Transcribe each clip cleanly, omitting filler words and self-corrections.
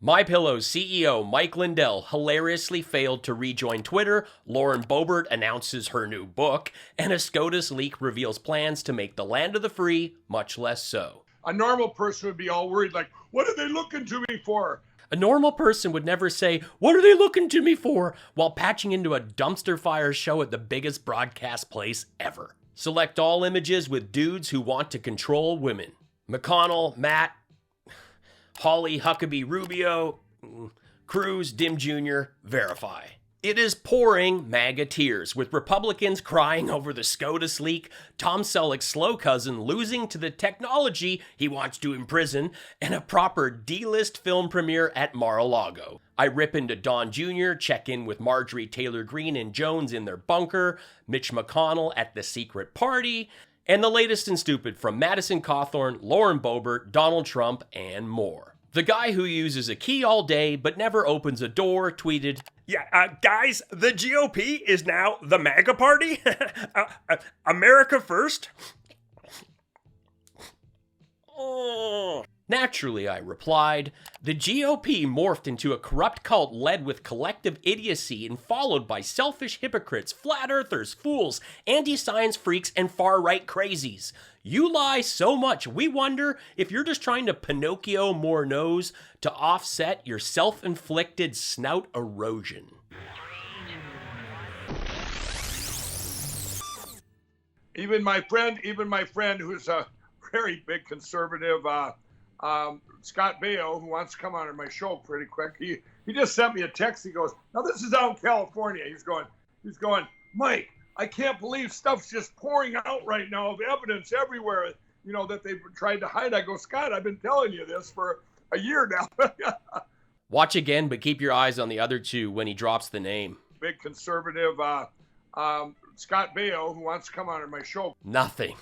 MyPillow's CEO Mike Lindell hilariously failed to rejoin Twitter, Lauren Boebert announces her new book, and a SCOTUS leak reveals plans to make the land of the free much less so. A normal person would be all worried, like, what are they looking to me for? A normal person would never say, "What are they looking to me for?" while patching into a dumpster fire show at the biggest broadcast place ever. Select all images with dudes who want to control women. McConnell, Matt, Hawley, Huckabee, Rubio, Cruz, Dim Jr., verify. It is pouring MAGA tears, with Republicans crying over the SCOTUS leak, Tom Selleck's slow cousin losing to the technology he wants to imprison, and a proper D-list film premiere at Mar-a-Lago. I rip into Don Jr., check in with Marjorie Taylor Greene and Jones in their bunker, Mitch McConnell at the secret party, and the latest and stupid from Madison Cawthorn, Lauren Boebert, Donald Trump, and more. The guy who uses a key all day but never opens a door tweeted, guys, the GOP is now the MAGA party? America first? Oh. Naturally, I replied, the GOP morphed into a corrupt cult led with collective idiocy and followed by selfish hypocrites, flat earthers, fools, anti-science freaks, and far-right crazies. You lie so much, we wonder if you're just trying to Pinocchio more nose to offset your self-inflicted snout erosion. Even my friend who's a very big conservative, Scott Baio, who wants to come on my show pretty quick, he just sent me a text. He goes, now this is out in California. He's going, Mike, I can't believe stuff's just pouring out right now of evidence everywhere, that they've tried to hide. I go, Scott, I've been telling you this for a year now. Watch again, but keep your eyes on the other two when he drops the name. Big conservative, Scott Baio, who wants to come on my show. Nothing.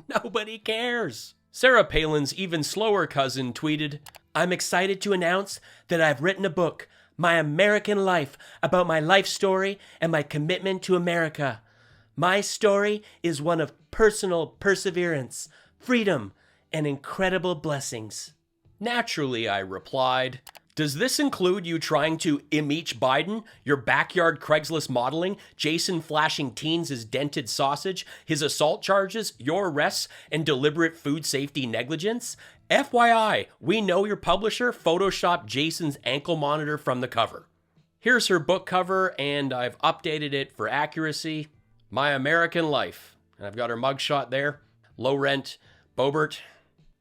Nobody cares. Sarah Palin's even slower cousin tweeted, I'm excited to announce that I've written a book, My American Life, about my life story and my commitment to America. My story is one of personal perseverance, freedom, and incredible blessings. Naturally, I replied, does this include you trying to impeach Biden, your backyard Craigslist modeling, Jason flashing teens as dented sausage, his assault charges, your arrests, and deliberate food safety negligence? FYI, we know your publisher photoshopped Jason's ankle monitor from the cover. Here's her book cover, and I've updated it for accuracy. My American Life. And I've got her mugshot there. Low rent, Boebert.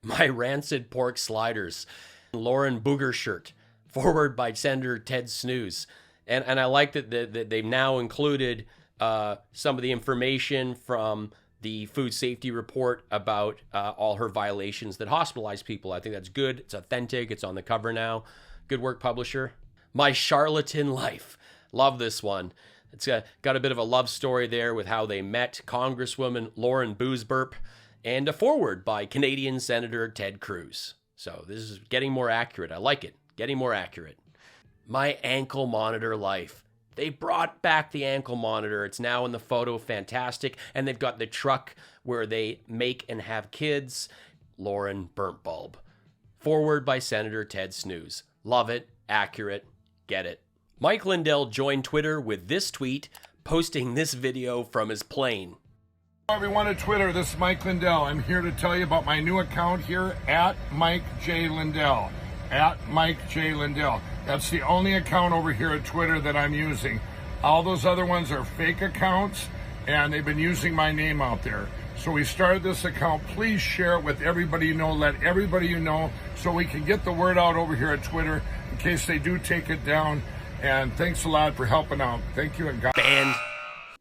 My rancid pork sliders. Lauren Booger shirt. Forward by Senator Ted Snooze. And I like that they've now included some of the information from the food safety report about all her violations that hospitalize people. I think that's good. It's authentic. It's on the cover now. Good work, publisher. My Charlatan Life. Love this one. It's got a bit of a love story there with how they met Congresswoman Lauren Boebert, and a forward by Canadian Senator Ted Cruz. So this is getting more accurate. I like it. Getting more accurate. My ankle monitor life. They brought back the ankle monitor. It's now in the photo. Fantastic. And they've got the truck where they make and have kids. Lauren Burnt Bulb. Forward by Senator Ted Snooze. Love it. Accurate. Get it. Mike Lindell joined Twitter with this tweet, posting this video from his plane. Hello everyone at Twitter, this is Mike Lindell. I'm here to tell you about my new account here, at Mike J. Lindell. At Mike J. Lindell. That's the only account over here at Twitter that I'm using. All those other ones are fake accounts, and they've been using my name out there. So we started this account. Please share it with everybody you know. Let everybody you know, so we can get the word out over here at Twitter in case they do take it down. And thanks a lot for helping out. Thank you, and God. Banned.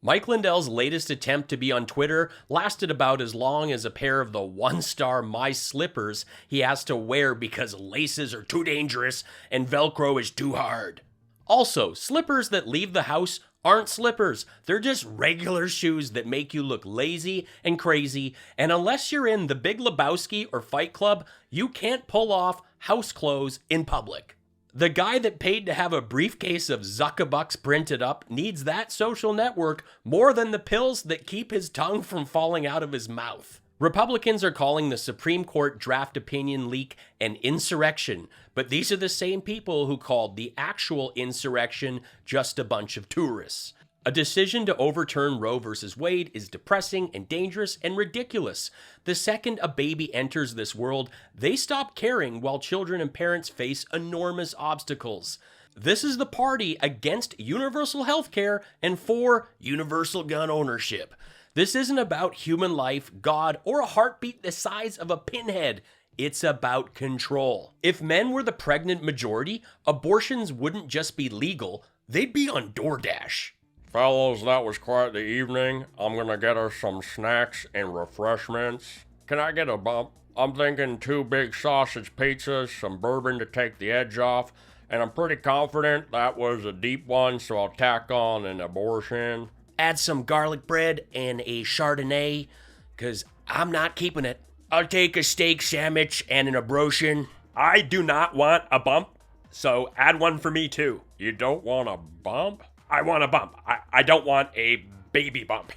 Mike Lindell's latest attempt to be on Twitter lasted about as long as a pair of the one-star My slippers he has to wear because laces are too dangerous and Velcro is too hard. Also, slippers that leave the house aren't slippers. They're just regular shoes that make you look lazy and crazy, and unless you're in The Big Lebowski or Fight Club, you can't pull off house clothes in public. The guy that paid to have a briefcase of Zuckerbucks printed up needs that social network more than the pills that keep his tongue from falling out of his mouth. Republicans are calling the Supreme Court draft opinion leak an insurrection, but But these are the same people who called the actual insurrection just a bunch of tourists. A decision to overturn Roe versus Wade is depressing and dangerous and ridiculous. The second a baby enters this world, they stop caring while children and parents face enormous obstacles. This is the party against universal health care and for universal gun ownership. This isn't about human life, God, or a heartbeat the size of a pinhead. It's about control. If men were the pregnant majority, abortions wouldn't just be legal, they'd be on DoorDash. Fellows, that was quite the evening. I'm gonna get us some snacks and refreshments. Can I get a bump? I'm thinking 2 big sausage pizzas, some bourbon to take the edge off, and I'm pretty confident that was a deep one, so I'll tack on an abortion. Add some garlic bread and a Chardonnay, because I'm not keeping it. I'll take a steak sandwich and an abortion. I do not want a bump, so add one for me too. You don't want a bump? I want a bump. I don't want a baby bump.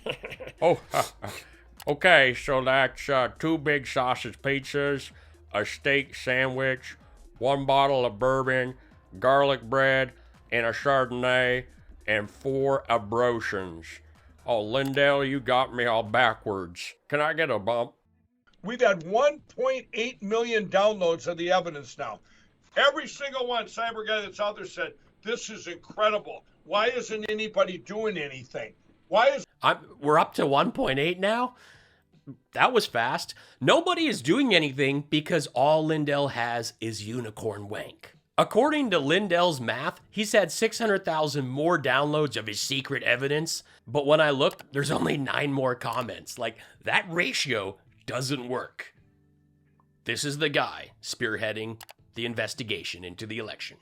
Oh, okay, so that's 2 big sausage pizzas, a steak sandwich, 1 bottle of bourbon, garlic bread, and a Chardonnay, and 4 abortions. Oh, Lindell, you got me all backwards. Can I get a bump? We've had 1.8 million downloads of the evidence now. Every single one, cyber guy that's out there said, this is incredible. Why isn't anybody doing anything? We're up to 1.8 now? That was fast. Nobody is doing anything because all Lindell has is unicorn wank. According to Lindell's math, he's had 600,000 more downloads of his secret evidence, but when I look, there's only 9 more comments. Like, that ratio doesn't work. This is the guy spearheading the investigation into the election.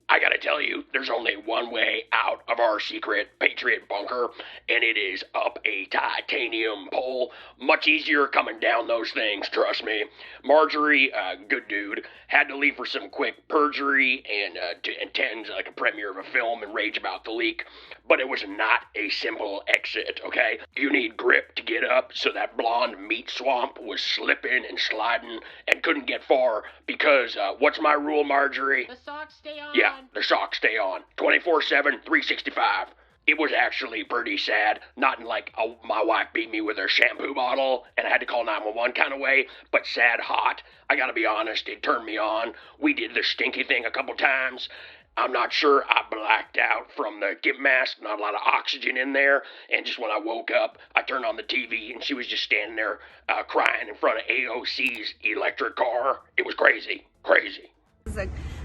I gotta tell you, there's only one way out of our secret Patriot bunker, and it is up a titanium pole. Much easier coming down those things, trust me. Marjorie, good dude, had to leave for some quick perjury and to attend like a premiere of a film and rage about the leak. But it was not a simple exit, okay? You need grip to get up, so that blonde meat swamp was slipping and sliding and couldn't get far because, what's my rule, Marjorie? The socks stay on. Yeah, the socks stay on. 24/7, 365. It was actually pretty sad. Not in like, my wife beat me with her shampoo bottle and I had to call 911 kind of way, but sad hot. I gotta be honest, it turned me on. We did the stinky thing a couple times. I'm not sure, I blacked out from the gimp mask, not a lot of oxygen in there, and just when I woke up, I turned on the TV and she was just standing there crying in front of AOC's electric car. It was crazy, crazy.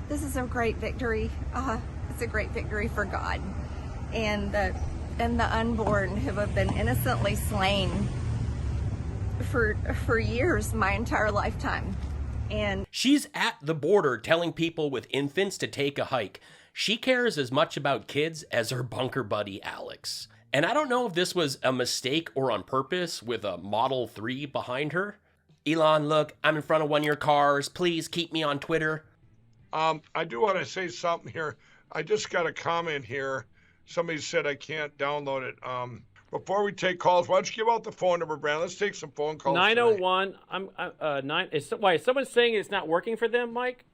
This is a great victory. It's a great victory for God and the unborn who have been innocently slain for years, my entire lifetime. And she's at the border telling people with infants to take a hike. She cares as much about kids as her bunker buddy Alex. And I don't know if this was a mistake or on purpose with a Model 3 behind her. Elon, look, I'm in front of one of your cars. Please keep me on Twitter. I do want to say something here. I just got a comment here. Somebody said I can't download it. Before we take calls, why don't you give out the phone number, Brand? Let's take some phone calls. 901. Why is someone saying it's not working for them, Mike?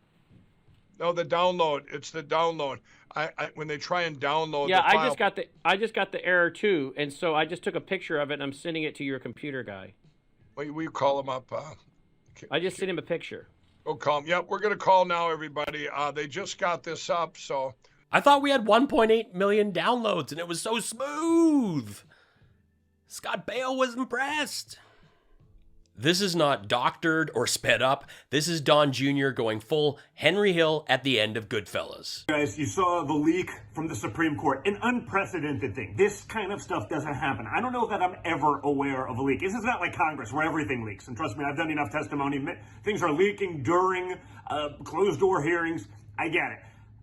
No, the download. It's the download. I when they try and download. Yeah, the file. I just got the error too, and so I just took a picture of it and I'm sending it to your computer guy. We call him up. I just sent him a picture. Go call him. Yep, we're gonna call now, everybody. They just got this up, so. I thought we had 1.8 million downloads and it was so smooth. Scott Baio was impressed. This is not doctored or sped up. This is Don Jr. going full Henry Hill at the end of Goodfellas. Guys, you saw the leak from the Supreme Court. An unprecedented thing. This kind of stuff doesn't happen. I don't know that I'm ever aware of a leak. This is not like Congress where everything leaks. And trust me, I've done enough testimony. Things are leaking during closed-door hearings. I get it.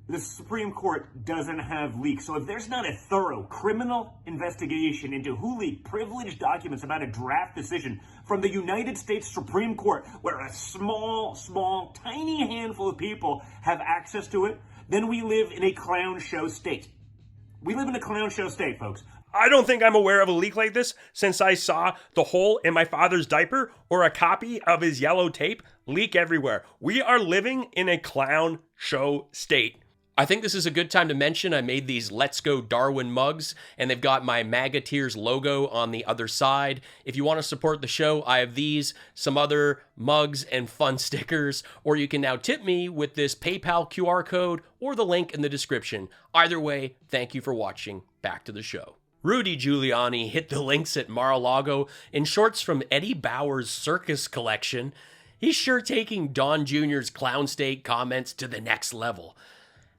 The Supreme Court doesn't have leaks. So if there's not a thorough criminal investigation into who leaked privileged documents about a draft decision from the United States Supreme Court, where a small, tiny handful of people have access to it, then we live in a clown show state. We live in a clown show state, folks. I don't think I'm aware of a leak like this since I saw the hole in my father's diaper or a copy of his yellow tape leak everywhere. We are living in a clown show state. I think this is a good time to mention I made these Let's Go Darwin mugs, and they've got my MAGA Tears logo on the other side. If you want to support the show, I have these, some other mugs and fun stickers, or you can now tip me with this PayPal QR code or the link in the description. Either way, thank you for watching. Back to the show. Rudy Giuliani hit the links at Mar-a-Lago in shorts from Eddie Bauer's circus collection. He's sure taking Don Jr.'s clown state comments to the next level.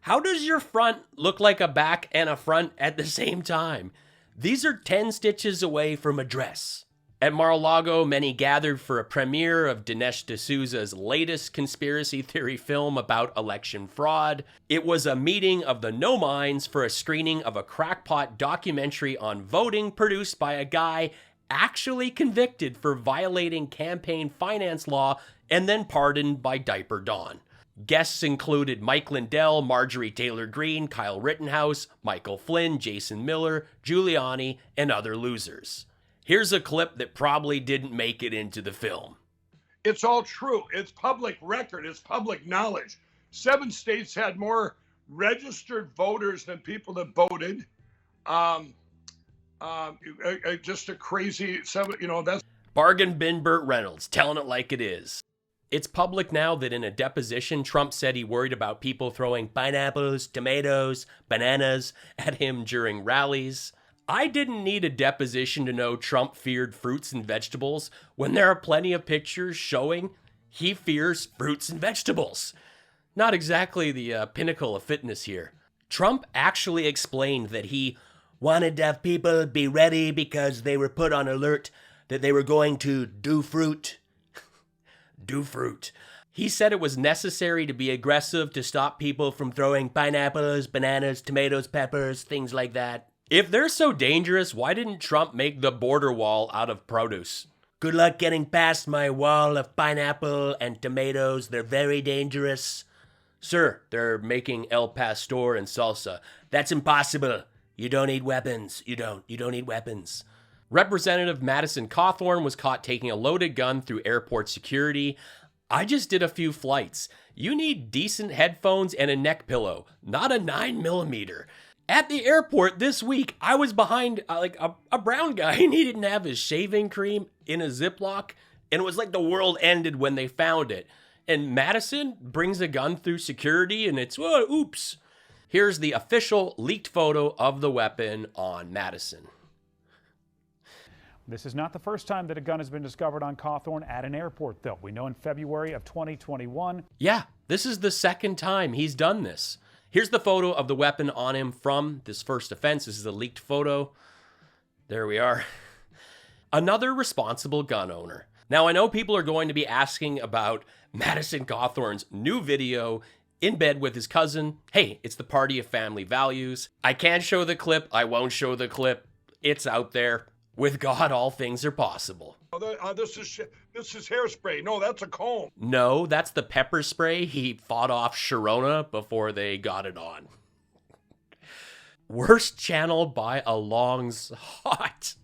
How does your front look like a back and a front at the same time? These are 10 stitches away from a dress. At Mar-a-Lago, many gathered for a premiere of Dinesh D'Souza's latest conspiracy theory film about election fraud. It was a meeting of the no minds for a screening of a crackpot documentary on voting produced by a guy actually convicted for violating campaign finance law and then pardoned by Diaper Don. Guests included Mike Lindell, Marjorie Taylor Greene, Kyle Rittenhouse, Michael Flynn, Jason Miller, Giuliani, and other losers. Here's a clip that probably didn't make it into the film. It's all true. It's public record. It's public knowledge. 7 states had more registered voters than people that voted. Just a crazy, that's... Bargain bin Burt Reynolds, telling it like it is. It's public now that in a deposition, Trump said he worried about people throwing pineapples, tomatoes, bananas at him during rallies. I didn't need a deposition to know Trump feared fruits and vegetables when there are plenty of pictures showing he fears fruits and vegetables. Not exactly the pinnacle of fitness here. Trump actually explained that he wanted to have people be ready because they were put on alert that they were going to do fruit. Do fruit. He said it was necessary to be aggressive to stop people from throwing pineapples, bananas, tomatoes, peppers, things like that. If they're so dangerous, why didn't Trump make the border wall out of produce? Good luck getting past my wall of pineapple and tomatoes. They're very dangerous. Sir, they're making El Pastor and salsa. That's impossible. You don't need weapons. You don't need weapons. Representative Madison Cawthorn was caught taking a loaded gun through airport security. I just did a few flights. You need decent headphones and a neck pillow, not a 9mm. At the airport this week, I was behind a brown guy and he didn't have his shaving cream in a Ziploc. And it was like the world ended when they found it. And Madison brings a gun through security and it's, oops. Here's the official leaked photo of the weapon on Madison. This is not the first time that a gun has been discovered on Cawthorn at an airport, though. We know in February of 2021. Yeah, this is the second time he's done this. Here's the photo of the weapon on him from this first offense. This is a leaked photo. There we are. Another responsible gun owner. Now, I know people are going to be asking about Madison Cawthorn's new video in bed with his cousin. Hey, it's the party of family values. I can't show the clip. I won't show the clip. It's out there. With God, all things are possible. This is hairspray. No, that's a comb. No, that's the pepper spray he fought off Sharona before they got it on. Worst channel by a long's hot.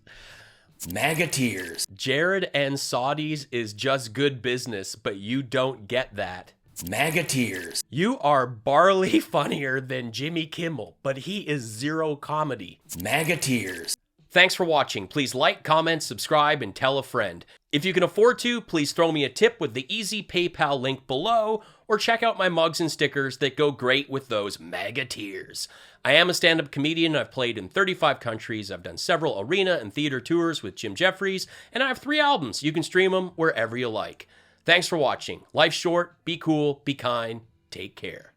MAGA tears. Jared and Saudis is just good business, but you don't get that. MAGA tears. You are barely funnier than Jimmy Kimmel, but he is zero comedy. MAGA tears. Thanks for watching. Please like, comment, subscribe, and tell a friend. If you can afford to, please throw me a tip with the easy PayPal link below, or check out my mugs and stickers that go great with those MAGA tears. I am a stand-up comedian. I've played in 35 countries. I've done several arena and theater tours with Jim Jefferies, and I have 3 albums. You can stream them wherever you like. Thanks for watching. Life's short. Be cool. Be kind. Take care.